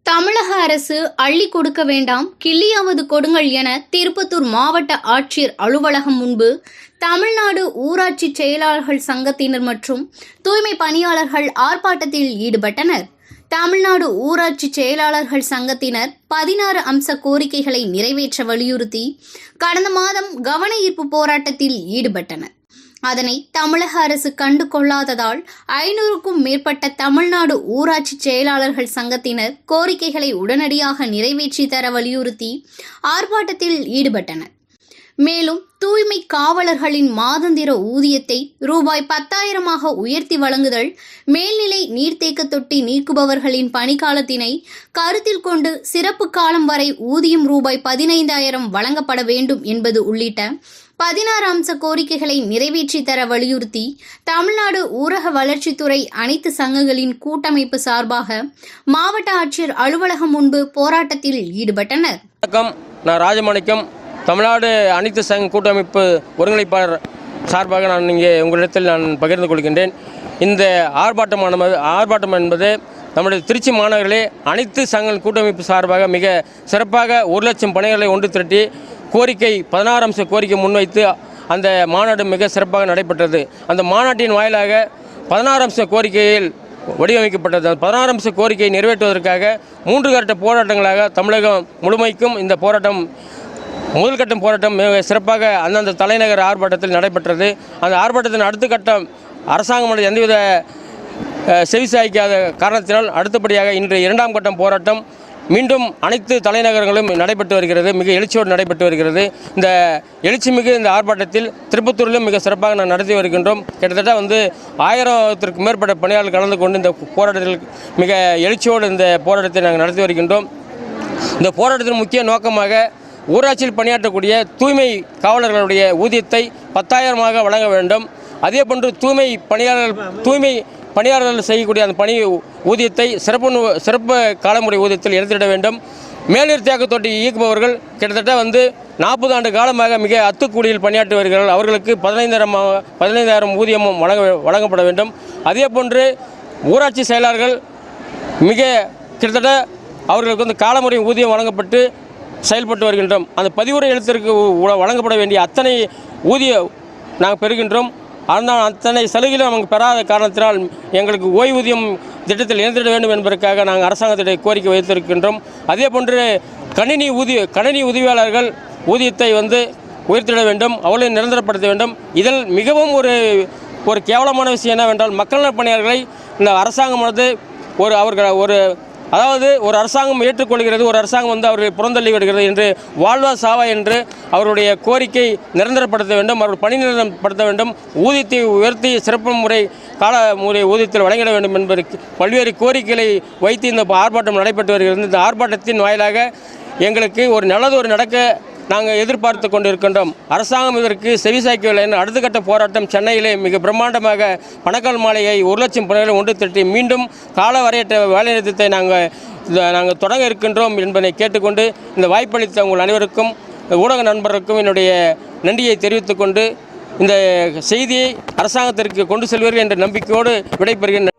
தமிழக அரசு அள்ளி கொடுக்க வேண்டாம், கிள்ளியாவது கொடுங்கள் என திருப்பத்தூர் மாவட்ட ஆட்சியர் அலுவலகம் முன்பு தமிழ்நாடு ஊராட்சி செயலாளர்கள் சங்கத்தினர் மற்றும் தூய்மை பணியாளர்கள் ஆர்ப்பாட்டத்தில் ஈடுபட்டனர். தமிழ்நாடு ஊராட்சி செயலாளர்கள் சங்கத்தினர் 16 அம்ச கோரிக்கைகளை நிறைவேற்ற வலியுறுத்தி கடந்த மாதம் கவன ஈர்ப்பு போராட்டத்தில் ஈடுபட்டனர். அதனை தமிழக அரசு கண்டு கொள்ளாததால் 500க்கும் மேற்பட்ட தமிழ்நாடு ஊராட்சி செயலாளர்கள் சங்கத்தினர் கோரிக்கைகளை உடனடியாக நிறைவேற்றி தர வலியுறுத்தி ஆர்ப்பாட்டத்தில் ஈடுபட்டனர். மேலும் தூய்மை காவலர்களின் மாதாந்திர ஊதியத்தை ரூபாய் 10,000 உயர்த்தி வழங்குதல், மேல்நிலை நீர்த்தேக்க தொட்டி நீக்குபவர்களின் பணிக்காலத்தினை கருத்தில் கொண்டு சிறப்பு காலம் வரை ஊதியம் ரூபாய் 15,000 வழங்கப்பட வேண்டும் என்பது உள்ளிட்ட 16 அம்ச கோரிக்கைகளை நிறைவேற்றி தர வலியுறுத்தி தமிழ்நாடு ஊரக வளர்ச்சித்துறை அனைத்து சங்கங்களின் கூட்டமைப்பு சார்பாக மாவட்ட ஆட்சியர் அலுவலகம் முன்பு போராட்டத்தில் ஈடுபட்டனர். வணக்கம், நான் ராஜமாணிக்கம், தமிழ்நாடு அனைத்து சங்க கூட்டமைப்பு ஒருங்கிணைப்பாளர் சார்பாக நான் இங்கே உங்களிடத்தில் பகிர்ந்து கொள்கின்றேன். இந்த ஆர்ப்பாட்டம் என்பது நம்முடைய திருச்சி மாநகரிலே அனைத்து சங்க கூட்டமைப்பு சார்பாக மிக சிறப்பாக 1,00,000 பணிகளை ஒன்று திரட்டி கோரிக்கை 16 அம்ச கோரிக்கை முன்வைத்து அந்த மாநாடு மிக சிறப்பாக நடைபெற்றது. அந்த மாநாட்டின் வாயிலாக 16 அம்ச கோரிக்கையில் வடிவமைக்கப்பட்டது. 16 அம்ச கோரிக்கையை நிறைவேற்றுவதற்காக 3 கட்ட போராட்டங்களாக தமிழகம் முழுமைக்கும் இந்த போராட்டம் முதல் கட்டம் போராட்டம் மிக சிறப்பாக அந்தந்த தலைநகர் ஆர்ப்பாட்டத்தில் நடைபெற்றது. அந்த ஆர்ப்பாட்டத்தின் அடுத்த கட்டம் அரசாங்கம் எந்தவித செவிசாய்க்காத காரணத்தினால் அடுத்தபடியாக இன்று 2ஆம் கட்டம் போராட்டம் மீண்டும் அனைத்து தலைநகரங்களும் நடைபெற்று வருகிறது. மிக எழுச்சியோடு நடைபெற்று வருகிறது. இந்த எழுச்சிமிகு இந்த ஆர்ப்பாட்டத்தில் திருப்பத்தூரிலும் மிக சிறப்பாக நான் நடத்தி வருகின்றோம். கிட்டத்தட்ட 1000த்திற்கும் மேற்பட்ட பணியாளர்கள் கலந்து கொண்டு இந்த போராட்டத்தில் மிக எழுச்சியோடு இந்த போராட்டத்தை நாங்கள் நடத்தி வருகின்றோம். இந்த போராட்டத்தின் முக்கிய நோக்கமாக ஊராட்சியில் பணியாற்றக்கூடிய தூய்மை காவலர்களுடைய ஊதியத்தை 10,000 வழங்க வேண்டும். அதேபோன்று தூய்மை பணியாளர்கள் செய்யக்கூடிய அந்த பணி ஊதியத்தை சிறப்பு காலமுறை ஊதியத்தில் எடுத்துவிட வேண்டும். மேல்நீர் தேக்க தொட்டி இயக்குபவர்கள் கிட்டத்தட்ட 40 ஆண்டு காலமாக மிக அத்துக்கூலியில் பணியாற்றி வருகிறார்கள். அவர்களுக்கு 15,000 ஊதியமும் வழங்கப்பட வேண்டும். அதேபோன்று ஊராட்சி செயலாளர்கள் மிக கிட்டத்தட்ட அவர்களுக்கு காலமுறை ஊதியம் வழங்கப்பட்டு செயல்பட்டு வருகின்றோம். அந்த பதிவுரை எழுத்திற்கு வழங்கப்பட வேண்டிய அத்தனை ஊதியம் நாங்கள் பெறுகின்றோம். ஆனால் அத்தனை சலுகைகளும் நமக்கு பெறாத காரணத்தினால் எங்களுக்கு ஓய்வூதியம் திட்டத்தில் இணைந்திட வேண்டும் என்பதற்காக நாங்கள் அரசாங்கத்திடம் கோரிக்கை வைத்திருக்கின்றோம். அதே போன்று கணினி உதவியாளர்கள் ஊதியத்தை உயர்த்திட வேண்டும், அவர்களை நிரந்தரப்படுத்த வேண்டும். இதில் மிகவும் ஒரு கேவலமான விஷயம் என்னவென்றால், மக்கள் நல பணியாளர்களை இந்த அரசாங்கமானது ஒரு அரசாங்கம் ஏற்றுக்கொள்கிறது, ஒரு அரசாங்கம் அவர்களை புறந்தள்ளி விடுகிறது என்று வாழ்வா சாவா என்று அவருடைய கோரிக்கை நிரந்தரப்படுத்த வேண்டும், அவர்கள் பணி நிரந்தரப்படுத்த வேண்டும், ஊதியத்தை உயர்த்தி சிறப்பு காலமுறை ஊதியத்தில் வழங்கிட வேண்டும் என்பதற்கு பல்வேறு கோரிக்கைகளை வைத்து இந்த ஆர்ப்பாட்டம் நடைபெற்று வருகிறது. இந்த ஆர்ப்பாட்டத்தின் வாயிலாக எங்களுக்கு நல்லது நடக்க நாங்கள் எதிர்பார்த்து கொண்டிருக்கின்றோம். அரசாங்கம் இதற்கு செவிசாய்க்கவில்லை. அடுத்த கட்ட போராட்டம் சென்னையிலே மிக பிரம்மாண்டமாக பணக்கால் மாளிகை 1,00,000 பணிகளை ஒன்று திரட்டி மீண்டும் கால வரையற்ற வேலைநிறுத்தத்தை நாங்கள் தொடங்க இருக்கின்றோம் என்பதை கேட்டுக்கொண்டு இந்த வாய்ப்பளித்த உங்கள் அனைவருக்கும் ஊடக நண்பர்களுக்கும் என்னுடைய நன்றியை தெரிவித்துக்கொண்டு இந்த செய்தியை அரசாங்கத்திற்கு கொண்டு செல்வீர்கள் என்ற நம்பிக்கையோடு விடைபெறுகிறேன்.